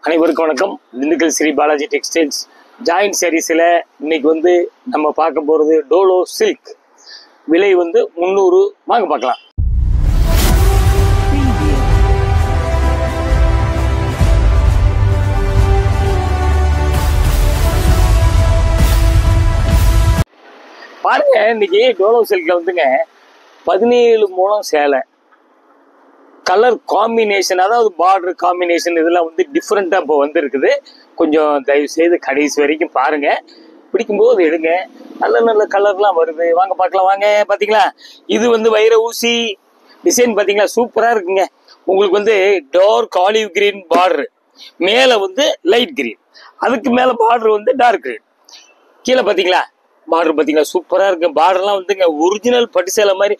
அனைவருக்கும் வணக்கம். Dindigul Sri Balaji textiles joint சாரீஸில் இன்னைக்கு வந்து நம்ம பார்க்க போகிறது டோலோ சில்க். விலை வந்து 300. வாங்க பார்க்கலாம். பாருங்க, இன்னைக்கு டோலோ சில்கில் வந்துங்க 17 மூலம் சேலை கலர் காம்பினேஷன், அதாவது பார்டர் காம்பினேஷன் இதெல்லாம் வந்து டிஃப்ரெண்ட்டாக இப்போ வந்துருக்குது. கொஞ்சம் தயவு செய்து கடைசி வரைக்கும் பாருங்க, பிடிக்கும்போது எடுங்க. நல்ல நல்ல கலர்லாம் வருது. வாங்க பார்க்கலாம். வாங்க. பார்த்தீங்களா, இது வந்து வைர ஊசி டிசைன் பார்த்தீங்களா, சூப்பராக இருக்குங்க. உங்களுக்கு வந்து டார்க் ஆலிவ் கிரீன் பார்டர், மேலே வந்து லைட் கிரீன், அதுக்கு மேலே பார்டர் வந்து டார்க் கிரீன், கீழே பார்த்தீங்களா பார்டர் பார்த்தீங்களா, சூப்பராக இருக்கு. பார்டர்லாம் வந்துங்க ஒரிஜினல் பட்டு சேலை மாதிரி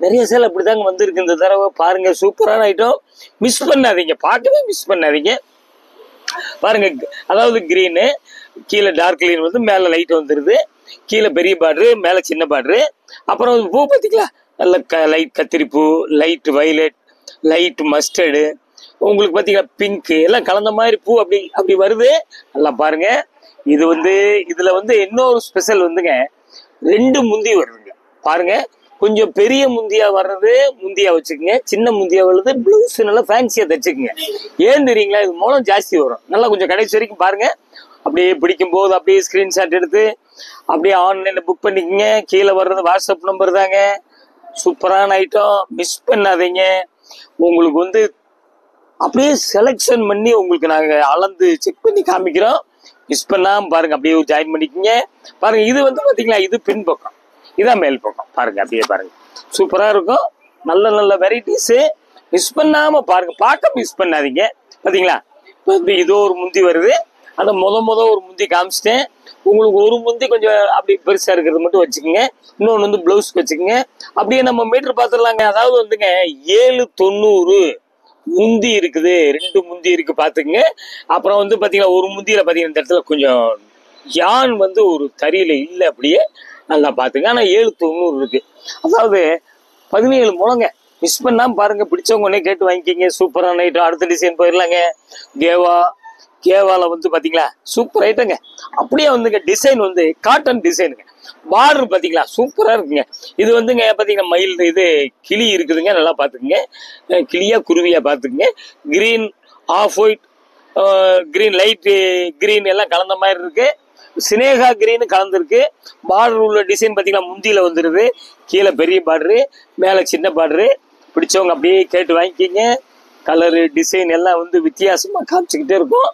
நிறைய சேலை அப்படிதாங்க வந்திருக்கு இந்த தடவை. பாருங்க, சூப்பரான ஐட்டம். மிஸ் பண்ணாதீங்க, பார்க்கவே மிஸ் பண்ணாதீங்க. பாருங்க, அதாவது கிரீனு, கீழே டார்க் கிரீன் வந்து மேலே லைட் வந்துடுது, கீழே பெரிய பார்டரு, மேலே சின்ன பார்டரு. அப்புறம் பூ பார்த்தீங்களா, நல்ல லைட் கத்திரிப்பூ, லைட் வைலட், லைட் மஸ்டர்டு, உங்களுக்கு பார்த்தீங்களா பிங்க்கு எல்லாம் கலந்த மாதிரி பூ அப்படி அப்படி வருது. நல்லா பாருங்க. இது வந்து இதில் வந்து இன்னொரு ஸ்பெஷல் வந்துங்க, 2 முந்தி வருதுங்க. பாருங்க, கொஞ்சம் பெரிய முந்தியா வர்றது முந்தியா வச்சுக்கோங்க, சின்ன முந்தியா வருது ப்ளவுஸ் நல்லா ஃபேன்சியா தச்சுக்குங்க. ஏன் தெரியுங்களா, இது மூலம் ஜாஸ்தி வரும். நல்லா கொஞ்சம் கடைசி வரைக்கும் பாருங்க. அப்படியே பிடிக்கும் போது அப்படியே ஸ்கிரீன்ஷாட் எடுத்து அப்படியே ஆன்லைன்ல புக் பண்ணிக்கோங்க. கீழே வர்றது வாட்ஸ்அப் நம்பர் தாங்க. சூப்பரான ஐட்டம், மிஸ் பண்ணாதீங்க. உங்களுக்கு வந்து அப்படியே செலெக்ஷன் பண்ணி உங்களுக்கு நாங்கள் அளந்து செக் பண்ணி காமிக்கிறோம். மிஸ் பண்ணாம பாருங்க, அப்படியே ஜாயின் பண்ணிக்கோங்க. பாருங்க, இது வந்து பார்த்தீங்களா, இது பின்பக்கம், இதான் மேல் பக்கம். பாருங்க, அப்படியே பாருங்க, சூப்பரா இருக்கும். நல்ல நல்ல வெரைட்டிஸு. மிஸ் பண்ணாம பாருங்க, பார்க்க மிஸ் பண்ணாதீங்க. பாத்தீங்களா, இப்போ வந்து இதோ ஒரு முந்தி வருது. அந்த முத ஒரு முந்தி காமிச்சிட்டேன். உங்களுக்கு ஒரு முந்தி கொஞ்சம் அப்படி பெருசா இருக்கிறது மட்டும் வச்சுக்கோங்க, இன்னொன்று வந்து பிளவுஸ்க்கு வச்சுக்கோங்க. அப்படியே நம்ம மீட்டர் பார்த்துடலாங்க. அதாவது வந்துங்க 790 முந்தி இருக்குது, 2 முந்தி இருக்கு பாத்துக்குங்க. அப்புறம் வந்து பாத்தீங்கன்னா ஒரு முந்தியில பாத்தீங்கன்னா இந்த இடத்துல கொஞ்சம் யான் வந்து ஒரு தறியில இல்லை, அப்படியே நல்லா பாத்துங்க. ஆனா 790 இருக்கு, அதாவது 17 மூலங்க. மிஸ் பண்ணாம பாருங்க, பிடிச்சவங்க உடனே கேட்டு வாங்கிக்கிங்க. சூப்பரான ஐட்டம். அடுத்த டிசைன் போயிடலாங்க. கேவால வந்து பாத்தீங்களா சூப்பர் ஐட்டங்க. அப்படியே வந்துங்க டிசைன் வந்து காட்டன் டிசைனுங்க. பார்டர் பாத்தீங்களா சூப்பரா இருக்குங்க. இது வந்துங்க பாத்தீங்கன்னா மயில் இது கிளி இருக்குதுங்க, நல்லா பாத்துக்குங்க. கிளியா குருவியா பாத்துக்குங்க. Green, off white, green, light green எல்லாம் கலந்த மாதிரி இருக்கு. சினேகா கிரீன் கலந்துருக்கு. பார்டர் உள்ள டிசைன் பார்த்தீங்கன்னா முந்தியில் வந்துடுது, கீழே பெரிய பார்டரு, மேலே சின்ன பார்டரு. பிடிச்சவங்க அப்படியே கேட்டு வாங்கிக்கிங்க. கலரு டிசைன் எல்லாம் வந்து வித்தியாசமாக காமிச்சிக்கிட்டே இருக்கும்.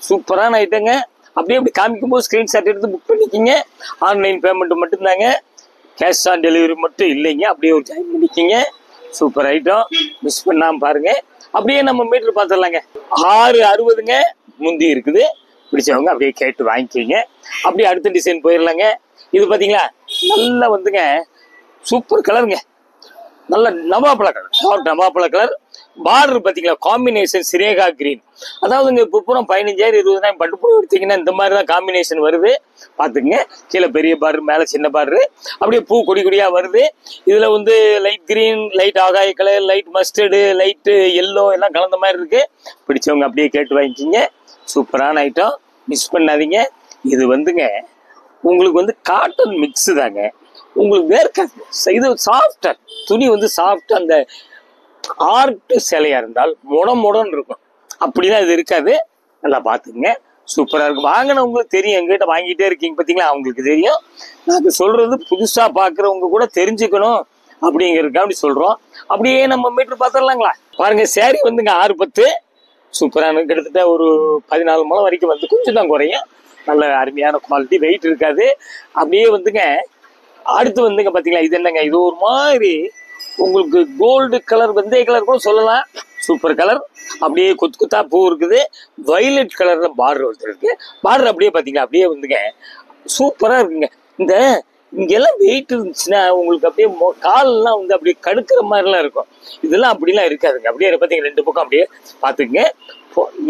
சூப்பரான ஐட்டங்க. அப்படியே அப்படி காமிக்கும் போது ஸ்க்ரீன்ஷாட் எடுத்து புக் பண்ணிக்கிங்க. ஆன்லைன் பேமெண்ட்டு மட்டும்தாங்க, கேஷ் ஆன் டெலிவரி மட்டும் இல்லைங்க. அப்படியே ஒரு ஜாயின் பண்ணிக்கிங்க. சூப்பர் ஐட்டம், மிஸ் பண்ணாமல் பாருங்க. அப்படியே நம்ம மீட்டர் பார்த்துடலாங்க. 660ங்க முந்தி இருக்குது. பிடிச்சவங்க அப்படியே கேட்டு வாங்கிக்கிங்க. அப்படியே அடுத்த டிசைன் போயிடலாங்க. இது பார்த்தீங்களா, நல்லா வந்துங்க சூப்பர் கலருங்க. நல்ல நவாப்பழ கலர், டார்க் நவாப்பழ கலர். பார்டர் பார்த்தீங்களா காம்பினேஷன் சினேகா கிரீன். அதாவதுங்க இப்போ பூரா 15,000 20,000 பட்டு பூ எடுத்தீங்கன்னா இந்த மாதிரி தான் காம்பினேஷன் வருது. பார்த்துக்குங்க. கீழே பெரிய பார்டர், மேலே சின்ன பார்டரு, அப்படியே பூ கொடி கொடியாக வருது. இதில் வந்து லைட் கிரீன், லைட் ஆகாய colour, light mustard, light yellow எல்லாம் கலந்த மாதிரி இருக்கு. பிடிச்சவங்க அப்படியே கேட்டு வாங்கிக்கிங்க. சூப்பரான ஐட்டம், மிஸ் பண்ணாதீங்க. இது வந்துங்க உங்களுக்கு வந்து காட்டன் மிக்ஸு தாங்க, உங்களுக்கு வேர்க்காது. இது சாஃப்டா துணி வந்து சாஃப்டா, அந்த ஆர்ட் சேலையா இருந்தால் முடன்னு இருக்கும், அப்படிதான் இது இருக்காது. நல்லா பார்த்துங்க. சூப்பராக இருக்கும். வாங்கினவங்களுக்கு தெரியும், எங்ககிட்ட வாங்கிட்டே இருக்கீங்க பார்த்தீங்களா, அவங்களுக்கு தெரியும். நான் சொல்றது புதுசாக பார்க்குறவங்க கூட தெரிஞ்சுக்கணும் அப்படிங்கிறதுக்கு அப்படி சொல்கிறோம். அப்படியே நம்ம மீட்டர் பார்த்துடலாங்களா. பாருங்க, சேரீ வந்துங்க 610 சூப்பரான, கிட்டத்தட்ட ஒரு 14 முழம் வரைக்கும் வந்து கொஞ்சம் தான் குறையும். நல்ல அருமையான குவாலிட்டி, வெயிட் இருக்காது. அப்படியே வந்துங்க அடுத்து வந்துங்க பார்த்தீங்களா, இது என்னங்க, இது ஒரு மாதிரி உங்களுக்கு கோல்டு கலர், வெந்தய கலர் கூட சொல்லலாம். Super colour. அப்படியே கொத்து கொத்தா பூ இருக்குது. வைலட் கலர்ல பார்டர் வந்துருக்கு. பார்டர் அப்படியே பார்த்தீங்களா, அப்படியே வந்துங்க சூப்பராக இருக்குங்க. இந்த இங்கெல்லாம் வெயிட் இருந்துச்சுன்னா உங்களுக்கு அப்படியே காலெல்லாம் வந்து அப்படியே கடுக்கிற மாதிரிலாம் இருக்கும். இதெல்லாம் அப்படிலாம் இருக்காதுங்க. அப்படியே பார்த்தீங்க 2 பக்கம் அப்படியே பார்த்துக்குங்க.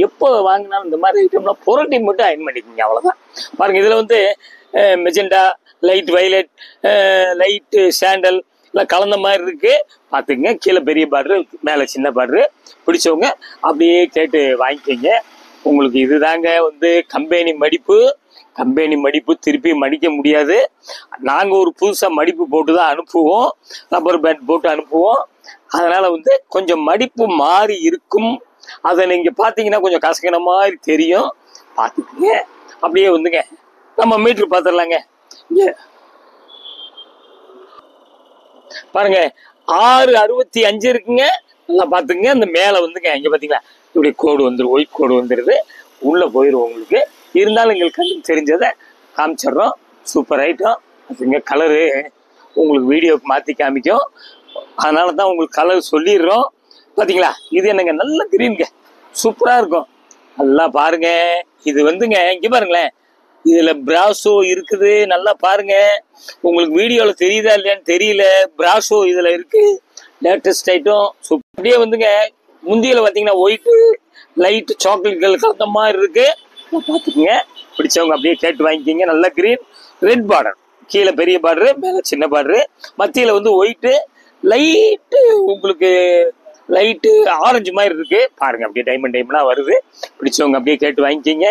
எப்போ வாங்கினாலும் இந்த மாதிரி ஐட்டம்லாம் புரட்டி மட்டும் அயன் பண்ணிக்கோங்க, அவ்வளோதான். பாருங்க, இதில் வந்து magenta, light violet, light sandal எல்லாம் கலந்த மாதிரி இருக்கு. பார்த்துக்குங்க. கீழே பெரிய பார்டரு, மேலே சின்ன பார்டரு. பிடிச்சவங்க அப்படியே கேட்டு வாங்கிக்கோங்க. உங்களுக்கு இதுதாங்க வந்து கம்பெனி மடிப்பு. கம்பெனி மடிப்பு திருப்பி மடிக்க முடியாது. நாங்கள் ஒரு புதுசாக மடிப்பு போட்டு தான் அனுப்புவோம், ரப்பர் பேண்ட் போட்டு அனுப்புவோம். அதனால வந்து கொஞ்சம் மடிப்பு மாறி இருக்கும். அதை நீங்கள் பார்த்தீங்கன்னா கொஞ்சம் கசக்கின மாதிரி தெரியும், பார்த்துக்குங்க. அப்படியே வந்துங்க நம்ம மீட்ரு பார்த்துடலாங்க. இங்கே பாருங்க 665 இருக்குங்க. நல்லா பார்த்துக்குங்க. அந்த மேலே வந்துங்க இங்கே பார்த்தீங்களா இப்படி கோடு வந்துடும், ஒயிட் கோடு வந்துடுது, உள்ளே போயிடும். உங்களுக்கு இருந்தாலும் எங்களுக்கு கண்ணுக்கு தெரிஞ்சதை காமிச்சிட்றோம். Super item. அதுங்க கலரு உங்களுக்கு வீடியோக்கு மாற்றி காமிக்கும், அதனால தான் உங்களுக்கு கலர் சொல்லிடுறோம். பார்த்தீங்களா இது என்னங்க நல்ல கிரீனுங்க, சூப்பராக இருக்கும். நல்லா பாருங்க. இது வந்துங்க இங்கே பாருங்களேன், இதுல பிராசோ இருக்குது. நல்லா பாருங்க, உங்களுக்கு வீடியோல தெரியுதா இல்லையான்னு தெரியல. பிராசோ இதுல இருக்கு, லேட்டஸ்ட் ஐட்டம். அப்படியே வந்துங்க முந்தியில பாத்தீங்கன்னா ஒயிட் லைட் சாக்லேட்கள் கலந்த மாதிரி இருக்கு, பாத்துக்கோங்க. பிடிச்சவங்க அப்படியே கேட்டு வாங்கிக்கிங்க. நல்ல கிரீன், ரெட் பார்டர், கீழே பெரிய பார்டரு, மேல சின்ன பார்டரு, மத்தியில வந்து ஒயிட்டு லைட்டு, உங்களுக்கு லைட்டு ஆரஞ்சு மாதிரி இருக்கு. பாருங்க அப்படியே டைமண்டா வருது. பிடிச்சவங்க அப்படியே கேட்டு வாங்கிக்கிங்க.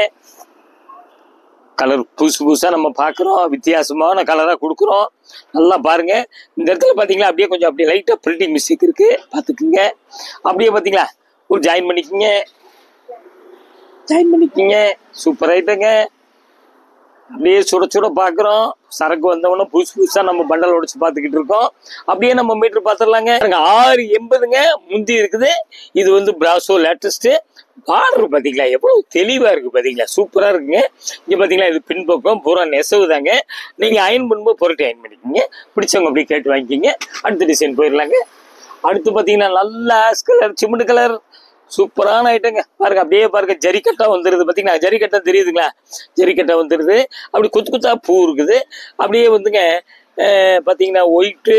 கலர் புதுசு புதுசாக நம்ம பார்க்குறோம், வித்தியாசமான கலராக கொடுக்குறோம். நல்லா பாருங்க. இந்த இடத்துல பார்த்தீங்களா அப்படியே கொஞ்சம் அப்படியே லைட்டாக பிரிண்டிங் மிஸ்டேக் இருக்கு, பார்த்துக்குங்க. அப்படியே பார்த்தீங்களா ஒரு ஜாயின் பண்ணிக்கிங்க. சூப்பர் ஐட்டங்க. அப்படியே சுட சுட பார்க்குறோம். சரக்கு வந்தவொன்னே புதுசு புதுசாக நம்ம பண்டல் உடைச்சு பார்த்துக்கிட்டு இருக்கோம். அப்படியே நம்ம மீட்ரு பார்த்துடலாங்க. 680ங்க முந்தி இருக்குது. இது வந்து பிராசோ லேட்டஸ்ட்டு. பார்டர் பார்த்தீங்களா எவ்வளோ தெளிவாக இருக்குது, பார்த்தீங்களா சூப்பராக இருக்குங்க. இங்கே பார்த்தீங்களா இது பின்பக்கம் பூரா நெசவு தாங்க. நீங்கள் அயன் பண்ணும்போது பொருட்டு அயன் பண்ணிக்கிங்க. பிடிச்சவங்க அப்படியே கேட்டு வாங்கிக்கிங்க. அடுத்த டிசைன் போயிடலாங்க. அடுத்து பார்த்தீங்கன்னா நல்ல ஆஷ் கலர், சிமெண்ட் கலர், சூப்பரான ஐட்டங்க. பாருங்க அப்படியே பாருங்க, ஜரிக்கட்டா வந்துடுது. பார்த்தீங்களா ஜரிக்கட்டா தெரியுதுங்களா, ஜரிக்கட்டா வந்துடுது. அப்படி குத்து குத்தா பூ இருக்குது. அப்படியே வந்துங்க பார்த்தீங்கன்னா ஒயிட்டு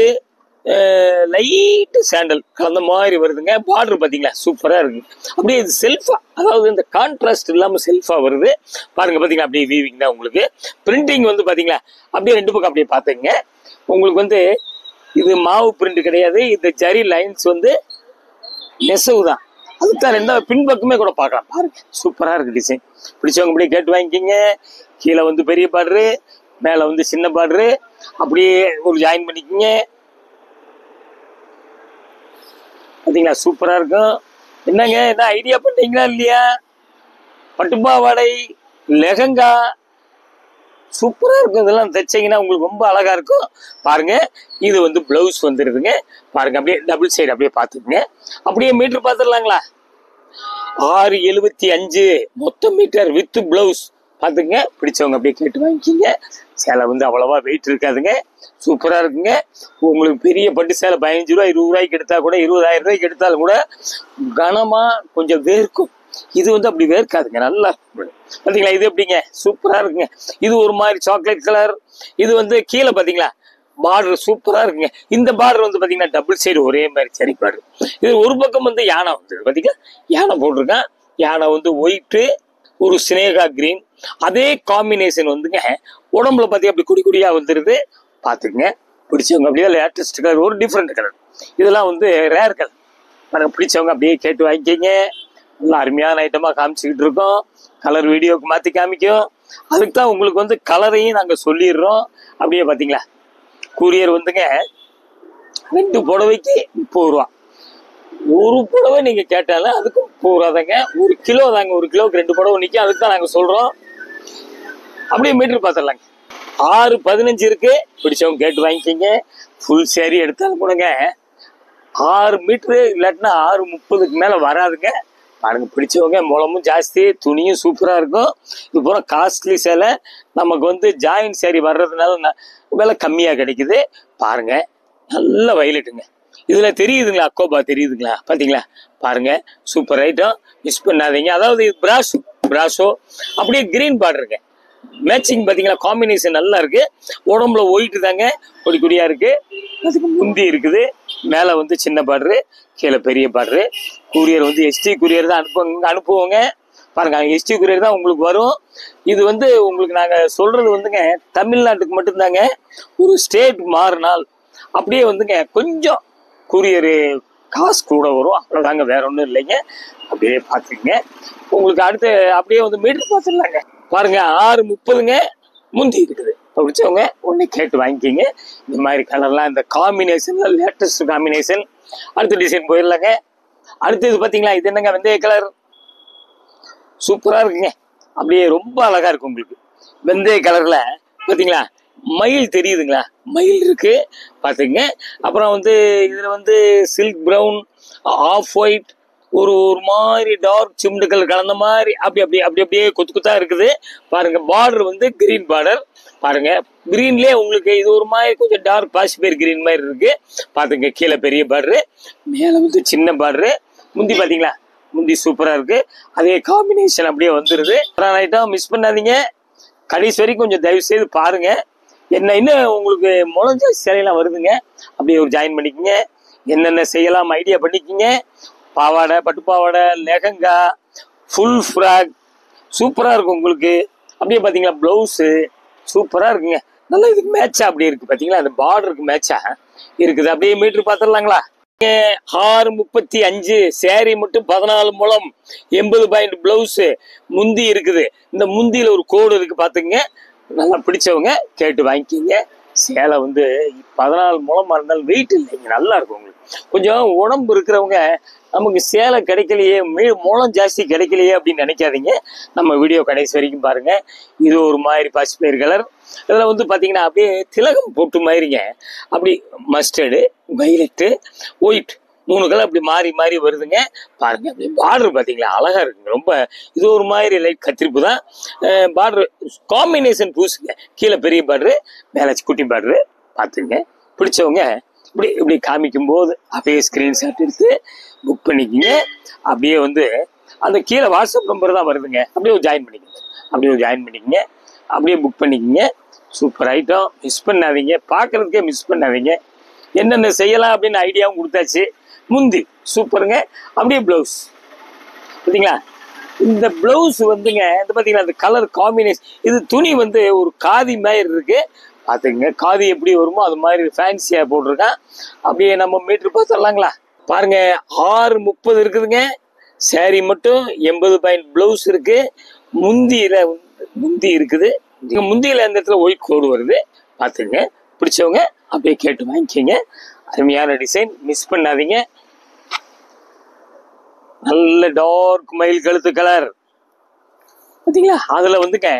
லைட்டு சாண்டல் கலந்த மாதிரி வருதுங்க. பார்டர் பார்த்தீங்களா சூப்பராக இருக்கு. அப்படியே இது செல்ஃபா, அதாவது இந்த கான்ட்ராஸ்ட் இல்லாமல் செல்ஃபா வருது. பாருங்க பார்த்தீங்களா அப்படியே வீவிங் தான். உங்களுக்கு பிரிண்டிங் வந்து பார்த்தீங்களா அப்படியே ரெண்டு பக்கம் அப்படியே பார்த்துங்க. உங்களுக்கு வந்து இது மாவு பிரிண்ட் கிடையாது, இந்த ஜரி லைன்ஸ் வந்து நெசவு தான். அதுதான் ரெண்டாவது பின்பக்கமே கூட பார்க்கலாம். பாருங்க சூப்பராக இருக்கு டிசைன். பிடிச்சவங்க அப்படியே கேட்டு வாங்கிக்கிங்க. கீழே வந்து பெரிய பார்டரு, மேலே வந்து சின்ன பார்டரு, அப்படியே ஒரு ஜாயின் பண்ணிக்கிங்க. பார்த்தீங்களா சூப்பராக இருக்கும். என்னங்க என்ன ஐடியா பண்ணீங்களா இல்லையா? பட்டுப்பாவாடை, லெஹங்கா சூப்பராக இருக்கும். இதெல்லாம் தைச்சிங்கன்னா உங்களுக்கு ரொம்ப அழகாக இருக்கும். பாருங்க இது வந்து பிளவுஸ் வந்துடுதுங்க. பாருங்க அப்படியே டபுள் சைடு அப்படியே பார்த்துக்குங்க. அப்படியே மீட்ரு பார்த்துடலாங்களா? 675 மொத்த மீட்டர் வித் பிளவுஸ் பார்த்துக்குங்க. பிடிச்சவங்க அப்படியே கேட்டு வாங்கிக்கிங்க. சேலை வந்து அவ்வளவா வெயிட் இருக்காதுங்க, சூப்பராக இருக்குங்க. உங்களுக்கு பெரிய பட்டு சேலை 15 ரூபா 20 ரூபாய்க்கு எடுத்தால் கூட, 20,000 ரூபாய்க்கு எடுத்தாலும் கூட கனமாக கொஞ்சம் வேர்க்கும். இது வந்து அப்படி வேர்க்காதுங்க, நல்லா பார்த்தீங்களா. இது எப்படிங்க சூப்பராக இருக்குங்க. இது ஒரு மாதிரி சாக்லேட் கலர். இது வந்து கீழே பார்த்தீங்களா பார்டர் சூப்பராக இருக்குங்க. இந்த பார்டர் வந்து பார்த்தீங்கன்னா டபுள் சைடு ஒரே மாதிரி சரி பார்டர். இது ஒரு பக்கம் வந்து யானை வந்து பார்த்தீங்களா, யானை போட்டிருக்கேன். யானை வந்து ஒயிட்டு, ஒரு சினேகா கிரீன், அதே காம்பினேஷன் வந்துங்க உடம்புல பார்த்தி அப்படி குடி குடியாக வந்துடுது. பார்த்துக்குங்க. பிடிச்சவங்க அப்படியே லேட்டஸ்ட் கலர், ஒரு டிஃப்ரெண்ட் கலர். இதெல்லாம் வந்து ரேர் கலர். எனக்கு பிடிச்சவங்க அப்படியே கேட்டு வாங்கிக்கிங்க. நல்லா அருமையான ஐட்டமாக காமிச்சிக்கிட்டு இருக்கோம். கலர் வீடியோக்கு மாற்றி காமிக்கும். அதுக்கு தான் உங்களுக்கு வந்து கலரையும் நாங்கள் சொல்லிடுறோம். அப்படியே பார்த்தீங்களா கூரியர் வந்துங்க 2 புடவைக்கு 30 ரூபா. ஒரு புடவை நீங்கள் கேட்டாலும் அதுக்கு 30 ரூபா தாங்க. 1 கிலோ தாங்க, 1 கிலோவுக்கு 2 புடவை நிற்கும். அதுக்கு தான் நாங்கள் சொல்கிறோம். அப்படியே மீட்டர் பார்த்துடலாங்க. 615 இருக்கு. பிடிச்சவங்க கேட்டு வாங்கிக்கிங்க. ஃபுல் சேரீ எடுத்தாலும் கூடங்க 6 மீட்ரு இல்லாட்டினா 630க்கு மேலே வராதுங்க. பாருங்க பிடிச்சவங்க, முளமும் ஜாஸ்தி, துணியும் சூப்பராக இருக்கும். இது பூரா காஸ்ட்லி சேலை. நமக்கு வந்து ஜாயின் சேரீ வர்றதுனால விலை கம்மியாக கிடைக்குது. பாருங்க நல்ல வயலட்டுங்க. இதில் தெரியுதுங்களா அக்கோபா தெரியுதுங்களா? பார்த்தீங்களா பாருங்க சூப்பர் ஐட்டம், மிஸ் பண்ணாதீங்க. அதாவது இது பிராசோ அப்படியே கிரீன் பார்டருங்க. மேட்சிங் பார்த்தீங்களா, காம்பினேஷன் நல்லா இருக்கு. உடம்புல ஒயிட்டு தாங்க, கொடி கொடியாக இருக்கு. அதுக்கு முந்தி இருக்குது, மேலே வந்து சின்ன பார்டரு, கீழே பெரிய பார்டரு. கூரியர் வந்து எஸ்டி கூரியர் தான் அனுப்புவோங்க. பாருங்க எஸ்டி கூரியர் தான் உங்களுக்கு வரும். இது வந்து உங்களுக்கு நாங்கள் சொல்றது வந்துங்க தமிழ்நாட்டுக்கு மட்டும்தாங்க. ஒரு ஸ்டேட் மாறினால் அப்படியே வந்துங்க கொஞ்சம் கூரியரு காசு கூட வரும், அவ்வளோதாங்க, வேற ஒன்றும் இல்லைங்க. அப்படியே பார்த்துக்குங்க. உங்களுக்கு அடுத்து அப்படியே வந்து மீட்டர் பார்த்துடலாங்க. பாருங்க 6:30ங்க முந்தி இருக்குது. பிடிச்சவங்க ஒன்று கேட்டு வாங்கிக்கிங்க. இந்த மாதிரி கலர்லாம் இந்த காம்பினேஷன் லேட்டஸ்ட் காம்பினேஷன். அடுத்த டிசைன் போயிடலாங்க. அடுத்தது பார்த்தீங்களா, இது என்னங்க, வெந்தய கலர் சூப்பராக இருக்குங்க. அப்படியே ரொம்ப அழகா இருக்கு உங்களுக்கு. வெந்தய கலர்ல பார்த்தீங்களா மயில் தெரியுதுங்களா, மயில் இருக்கு பார்த்துங்க. அப்புறம் வந்து இதில் வந்து சில்க் ப்ரௌன், ஆஃப் ஒயிட், ஒரு ஒரு மாதிரி டார்க் சிமெண்ட் கலர் கலந்த மாதிரி அப்படியே கொத்து கொத்தா இருக்குது பாருங்க. பார்டர் வந்து கிரீன் பார்டர் பாருங்க. கிரீன்லேயே உங்களுக்கு இது ஒரு மாதிரி கொஞ்சம் டார்க் பாசிபேர் கிரீன் மாதிரி இருக்கு பார்த்துங்க. கீழே பெரிய பார்டரு, மேலே வந்து சின்ன பார்டரு. முந்தி பார்த்தீங்களா, முந்தி சூப்பராக இருக்கு. அதே காம்பினேஷன் அப்படியே வந்துடுது. ஐட்டம் மிஸ் பண்ணாதீங்க, கடைசி வரைக்கும் கொஞ்சம் தயவு செய்து பாருங்க. இன்னும் உங்களுக்கு முளைஞ்ச சிலையெல்லாம் வருதுங்க, அப்படியே ஒரு ஜாயின் பண்ணிக்கோங்க. என்னென்ன செய்யலாம் ஐடியா பண்ணிக்கோங்க. பாவாடை, பட்டு பாவாடை, லெஹங்கா, ஃபுல் ஃப்ராக் சூப்பராக இருக்கும் உங்களுக்கு. அப்படியே பார்த்தீங்களா ப்ளவுஸு சூப்பராக இருக்குங்க. நல்லா இதுக்கு மேட்சா அப்படி இருக்கு பார்த்தீங்களா, அந்த பார்டருக்கு மேட்சா இருக்குது. அப்படியே மீட்டர் பார்த்துடலாங்களா. 6:35 சேரீ மட்டும் 14 முழம் 80 பாயிண்ட் பிளவுஸு முந்தி இருக்குது. இந்த முந்தியில் ஒரு கோடு இருக்கு பார்த்துங்க. நல்லா பிடிச்சவங்க கேட்டு வாங்கிக்கிங்க. சேலை வந்து 14 முழமா இருந்தாலும் வெயிட் இல்லைங்க, நல்லா இருக்கும் உங்களுக்கு. கொஞ்சம் உடம்பு இருக்கிறவங்க நமக்கு சேலை கிடைக்கலையே, முழம் ஜாஸ்தி கிடைக்கலையே அப்படின்னு நினைக்காதீங்க. நம்ம வீடியோ கடைசி வரைக்கும் பாருங்க. இது ஒரு மாதிரி பாசிப்பயிர் கலர். இதில் வந்து பார்த்தீங்கன்னா அப்படியே திலகம் போட்டு மாதிரிங்க. அப்படி மஸ்டர்டு, வைலட்டு, ஒயிட் 3 கலர் அப்படி மாறி மாறி வருதுங்க பாருங்க. அப்படி பார்டர் பார்த்தீங்களா அழகா இருக்குங்க ரொம்ப. இது ஒரு மாதிரி லைட் கத்திரிப்பு தான். பார்டர் காம்பினேஷன் பூசுங்க. கீழே பெரிய பார்டரு, மேலே குட்டி பார்டரு பார்த்துங்க. பிடிச்சவங்க இப்படி இப்படி காமிக்கும் போது அப்படியே ஸ்கிரீன்ஷாட் எடுத்து புக் பண்ணிக்கிங்க. அப்படியே வந்து அந்த கீழே வாட்ஸ்அப் நம்பர் தான் வருதுங்க, அப்படியே ஒரு ஜாயின் பண்ணிக்கிங்க. அப்படியே புக் பண்ணிக்கிங்க. சூப்பர் ஐட்டம், மிஸ் பண்ணாதீங்க. பார்க்கறதுக்கே மிஸ் பண்ணாதீங்க. என்னென்ன செய்யலாம் அப்படின்னு ஐடியாவும் கொடுத்தாச்சு. முந்தி சூப்பருங்க. அப்படியே பிளவுஸ் பார்த்தீங்களா, இந்த பிளவுஸ் வந்துங்க இந்த பார்த்தீங்களா அந்த கலர் காம்பினேஷன். இது துணி வந்து ஒரு காதி மாதிரி இருக்கு பார்த்துங்க. காதி எப்படி வருமோ அது மாதிரி ஃபேன்சியாக போட்டிருக்கான். அப்படியே நம்ம மீட்ரு பார்த்துடலாங்களா. பாருங்க 6:30 இருக்குதுங்க. சேரீ மட்டும் 80 பாயிண்ட் பிளவுஸ் இருக்கு. முந்தி இருக்குது. முந்தியில் அந்த இடத்துல ஒயிட் கோடு வருது பார்த்துங்க. பிடிச்சவங்க அப்படியே கேட்டு வாங்கிக்கிங்க. அருமையான டிசைன், மிஸ் பண்ணாதீங்க. நல்ல டார்க் மயில் கழுத்து கலர் பார்த்தீங்களா. அதில் வந்துங்க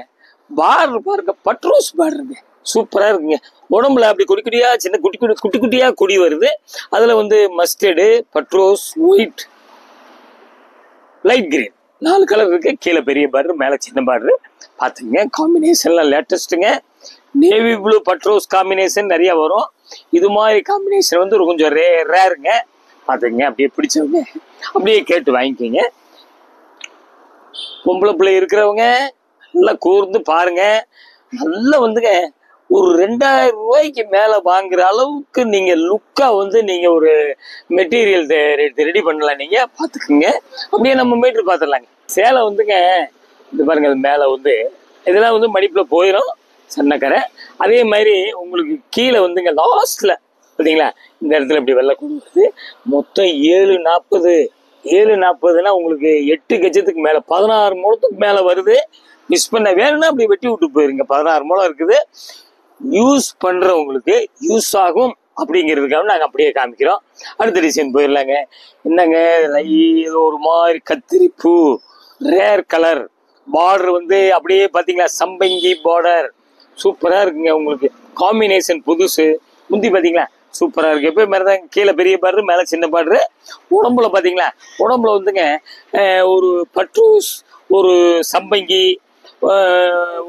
பார்டர் பாருங்க, பட்ரோஸ் பார்டருங்க சூப்பராக இருக்குங்க. உடம்புல அப்படி குட்டியா சின்ன குட்டியா கொடி வருது. அதில் வந்து மஸ்டர்டு, பட்ரோஸ், ஒயிட், லைட் கிரீன் 4 கலர் இருக்கு. கீழே பெரிய பார்டர், மேலே சின்ன பார்டரு பார்த்துங்க. காம்பினேஷன்லாம் லேட்டஸ்ட்டுங்க. நேவி ப்ளூ பட்ரோஸ் காம்பினேஷன் நிறைய வரும். இது மாதிரி காம்பினேஷன் வந்து கொஞ்சம் ரேருங்க பார்த்துங்க. அப்படியே பிடிச்சவங்க அப்படியே கேட்டு வாங்கிக்கிங்க. பொம்பளை பிள்ளை இருக்கிறவங்க நல்லா கூர்ந்து பாருங்க. நல்லா வந்துங்க ஒரு 2000 ரூபாய்க்கு மேலே வாங்குற அளவுக்கு நீங்கள் லுக்காக வந்து நீங்கள் ஒரு மெட்டீரியல் ரெடி பண்ணலாம். நீங்கள் பார்த்துக்குங்க. அப்படியே நம்ம மீட்டர் பார்த்துடலாங்க. சேலை வந்துங்க இது பாருங்க, அது மேலே வந்து இதெல்லாம் வந்து மடிப்பில் போயிடும் சன்னக்கரை. அதே மாதிரி உங்களுக்கு கீழே வந்துங்க லாஸ்ட்ல பார்த்தீங்களா இந்த இடத்துல இப்படி வெள்ளை கொடுக்குறது. மொத்தம் 740 உங்களுக்கு 8 கஜத்துக்கு மேலே 16 முழத்துக்கு மேலே வருது. மிஸ் பண்ண வேணும்னா அப்படி வெட்டி விட்டு போயிருங்க. 16 முழம் இருக்குது. யூஸ் பண்ணுறவங்களுக்கு யூஸ் ஆகும் அப்படிங்கிறதுக்காக நாங்கள் அப்படியே காமிக்கிறோம். அடுத்த டிசைன் போயிடலாங்க. என்னங்க ஏதோ ஒரு மாதிரி கத்திரிப்பூ ரேர் கலர் பார்டர் வந்து அப்படியே பார்த்தீங்களா சம்பங்கி பார்டர் சூப்பராக இருக்குங்க. உங்களுக்கு காம்பினேஷன் புதுசு. முந்தி பார்த்தீங்களா சூப்பராக இருக்குது. எப்போ மாதிரி தான் கீழே பெரிய பார்டரு, மேலே சின்ன பார்டரு. உடம்புல பார்த்தீங்களா, உடம்புல வந்துங்க ஒரு பட்ரூஸ், ஒரு சம்பங்கி,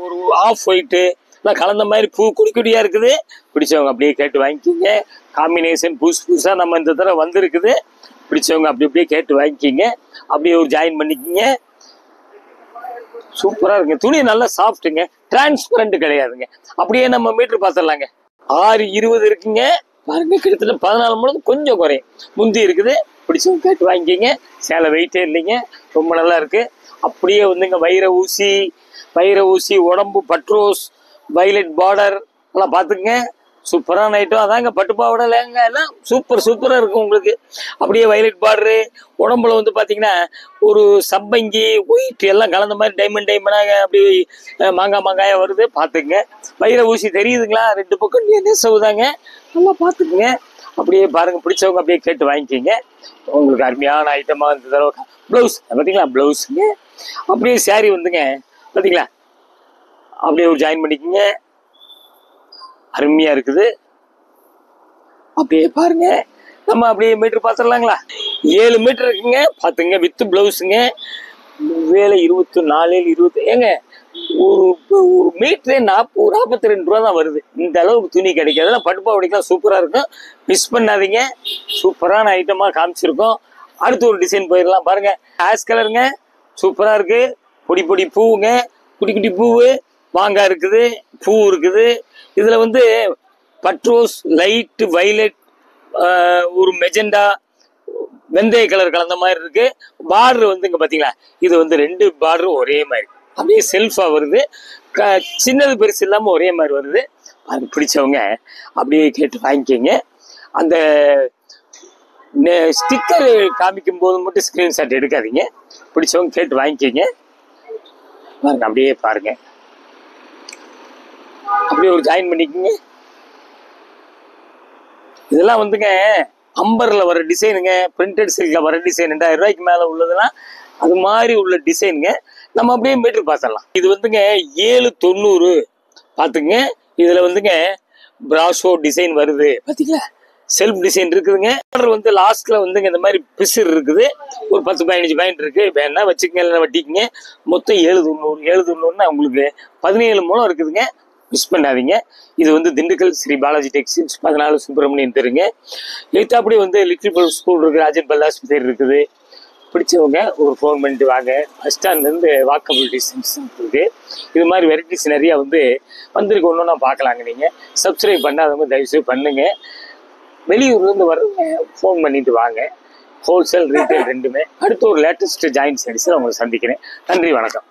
ஒரு ஆஃப் ஒயிட்டு எல்லாம் கலந்த மாதிரி பூ குடிக்குடியாக இருக்குது. பிடிச்சவங்க அப்படியே கேட்டு வாங்கிக்கிங்க. காம்பினேஷன் புதுசாக நம்ம இந்த தடவை வந்திருக்குது. பிடிச்சவங்க அப்படியே கேட்டு வாங்கிக்கிங்க. அப்படியே ஒரு ஜாயின் பண்ணிக்கிங்க. சூப்பராக இருக்குங்க. துணி நல்லா சாஃப்ட்டுங்க, டிரான்ஸ்பரண்ட் கிடையாதுங்க. அப்படியே நம்ம மீட்டர் பார்த்துடலாங்க. 6:20 இருக்குங்க பாருங்க. கிட்டத்தட்ட 14 முழம் கொஞ்சம் குறையும் முந்தி இருக்குது. பிடிச்சவங்க கேட்டு வாங்கிக்கிங்க. சேலை வெயிட்டே இல்லைங்க, ரொம்ப நல்லா இருக்கு. அப்படியே வந்துங்க வைர ஊசி உடம்பு பட்ரோஸ் வைலட் பார்டர் எல்லாம் பார்த்துக்குங்க. சூப்பரான ஐட்டம். அதாங்க பட்டுப்பாவோட லேங்க எல்லாம் சூப்பராக இருக்கும் உங்களுக்கு. அப்படியே வயலட் பார்டரு, உடம்புல வந்து பார்த்தீங்கன்னா ஒரு சம்பங்கி ஒயிட் எல்லாம் கலந்த மாதிரி டைமண்டாக அப்படி மாங்காயாக வருது. பார்த்துக்குங்க. வைர ஊசி தெரியுதுங்களா? 2 பக்கம் நெசவுதாங்க. நல்லா பார்த்துக்குங்க. அப்படியே பாருங்க, பிடிச்சவங்க அப்படியே கேட்டு வாங்கிக்கிங்க. உங்களுக்கு அருமையான ஐட்டமாக இந்த தடவை ப்ளவுஸ் பார்த்தீங்களா? ப்ளவுஸுங்க. அப்படியே சாரி வந்துங்க பார்த்தீங்களா? அப்படியே ஒரு ஜாயின் பண்ணிக்கோங்க. அருமையா இருக்குது. அப்படியே பாருங்க, நம்ம அப்படியே மீட்டர் பார்த்துடலாங்களா? 7 மீட்டர் இருக்குங்க. பார்த்துங்க, வித்து பிளவுஸுங்க. வேலை 24 20 ஏங்க ஒரு மீட்டரே 42 ரூபா தான் வருது. இந்த அளவுக்கு துணி கிடைக்காது. பட்டுப்பாவடிக்கெல்லாம் சூப்பரா இருக்கும். மிஸ் பண்ணாதீங்க. சூப்பரான ஐட்டமா காமிச்சிருக்கோம். அடுத்து ஒரு டிசைன் போயிடலாம். பாருங்க, ஆஷ் கலருங்க. சூப்பரா இருக்கு. பொடி பொடி பூவுங்க, குட்டி குட்டி பூவு, மாங்காய் இருக்குது, பூ இருக்குது. இதுல வந்து பட்ரோஸ், லைட் வயலட், ஒரு மெஜெண்டா, வெந்தய கலர் கலந்த மாதிரி இருக்கு. பார்டர் வந்து இங்க பாத்தீங்களா? இது வந்து 2 பார்டரும் ஒரே மாதிரி அப்படியே செல்ஃபா வருது. சின்னது பெருசு இல்லாம ஒரே மாதிரி வருது. அது பிடிச்சவங்க அப்படியே கேட்டு வாங்கிக்கோங்க. அந்த ஸ்டிக்கர் காமிக்கும் போது மட்டும் ஸ்கிரீன்ஷாட் எடுக்காதீங்க. பிடிச்சவங்க கேட்டு வாங்கிக்கோங்க. பாருங்க, அப்படியே பாருங்க, அப்படியே ஒரு ஜாயின் பண்ணிக்கோங்க. இதெல்லாம் வந்துங்க அம்பர்ல வர டிசைனுங்க. பிரிண்டட் சில்க்ல வர டிசைன் 2000 ரூபாய்க்கு மேல உள்ளதுன்னா அது மாதிரி உள்ள டிசைனுங்க. நம்ம அப்படியே மீட்டர் பார்த்துடலாம். இது வந்துங்க 790. பார்த்துங்க, இதுல வந்துங்க பிராஷோ டிசைன் வருது. பார்த்தீங்களா? செல்ஃப் டிசைன் இருக்குதுங்க. ஆர்டர் வந்து லாஸ்ட்ல வந்துங்க இந்த மாதிரி பிசிறு இருக்குது. ஒரு 10-15 பாயிண்ட் இருக்கு. வேணா வச்சுக்கங்க, இல்லைன்னா வட்டிக்குங்க. மொத்தம் 790. உங்களுக்கு 17 மூலம் இருக்குதுங்க. மிஸ் பண்ணாதீங்க. இது வந்து திண்டுக்கல் ஸ்ரீ பாலாஜி டெக்ஸ்டைல்ஸ் 14 சுப்பிரமணியன் தெருங்க. எத்தாப்படி வந்து லிட்டில் பல் ஸ்கூல் இருக்கு, ராஜன் பல்லாஸ்பத்திரி இருக்குது. பிடிச்சவங்க ஒரு ஃபோன் பண்ணிட்டு வாங்க. பஸ் ஸ்டாண்ட்லேருந்து வாக்கபிள் டிஸ்டன்ஸ் இருக்குது. இது மாதிரி வெரைட்டிஸ் நிறையா வந்து வந்திருக்கு. ஒன்று பார்க்கலாங்க. நீங்கள் சப்ஸ்கிரைப் பண்ணாதவங்க தயவுசெய்து பண்ணுங்க. வெளியூர்லேருந்து வர்றவங்க ஃபோன் பண்ணிட்டு வாங்க. ஹோல்சேல் ரீட்டைல் ரெண்டுமே. அடுத்து ஒரு லேட்டஸ்ட் ஜாயின் சர்வீஸில் உங்களை சந்திக்கிறேன். நன்றி, வணக்கம்.